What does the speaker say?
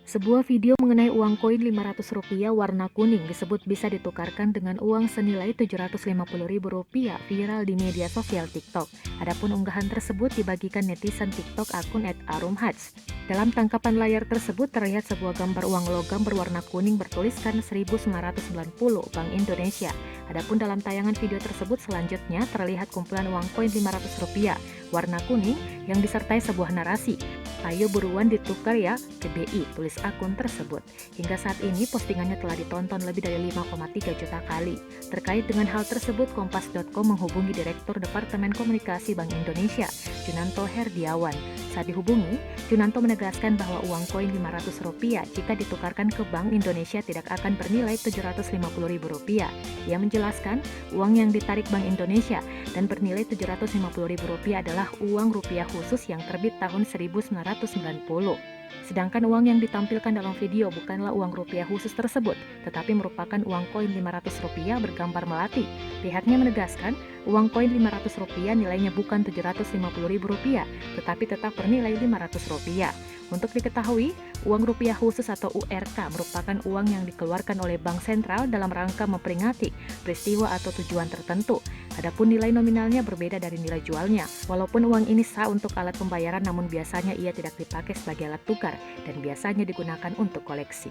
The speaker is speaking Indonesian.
Sebuah video mengenai uang koin Rp500 warna kuning disebut bisa ditukarkan dengan uang senilai Rp750.000 viral di media sosial TikTok. Adapun unggahan tersebut dibagikan netizen TikTok akun @arumhaj. Dalam tangkapan layar tersebut terlihat sebuah gambar uang logam berwarna kuning bertuliskan 1990 Bank Indonesia. Adapun dalam tayangan video tersebut selanjutnya terlihat kumpulan uang koin Rp500 warna kuning yang disertai sebuah narasi. "Ayo buruan ditukar ya ke BI," tulis akun tersebut. Hingga saat ini postingannya telah ditonton lebih dari 5,3 juta kali. Terkait dengan hal tersebut, Kompas.com menghubungi Direktur Departemen Komunikasi Bank Indonesia, Junanto Herdiawan. Saat dihubungi, Junanto menegaskan bahwa uang koin Rp500 jika ditukarkan ke Bank Indonesia tidak akan bernilai Rp750.000. Ia menjelaskan, uang yang ditarik Bank Indonesia dan bernilai Rp750.000 adalah uang rupiah khusus yang terbit tahun 1990. Sedangkan uang yang ditampilkan dalam video bukanlah uang rupiah khusus tersebut, tetapi merupakan uang koin Rp500 bergambar melati. Pihaknya menegaskan, uang koin Rp500 nilainya bukan Rp750.000, tetapi tetap bernilai Rp500. Untuk diketahui, uang rupiah khusus atau URK merupakan uang yang dikeluarkan oleh Bank Sentral dalam rangka memperingati peristiwa atau tujuan tertentu. Adapun nilai nominalnya berbeda dari nilai jualnya. Walaupun uang ini sah untuk alat pembayaran, namun biasanya ia tidak dipakai sebagai alat tukar dan biasanya digunakan untuk koleksi.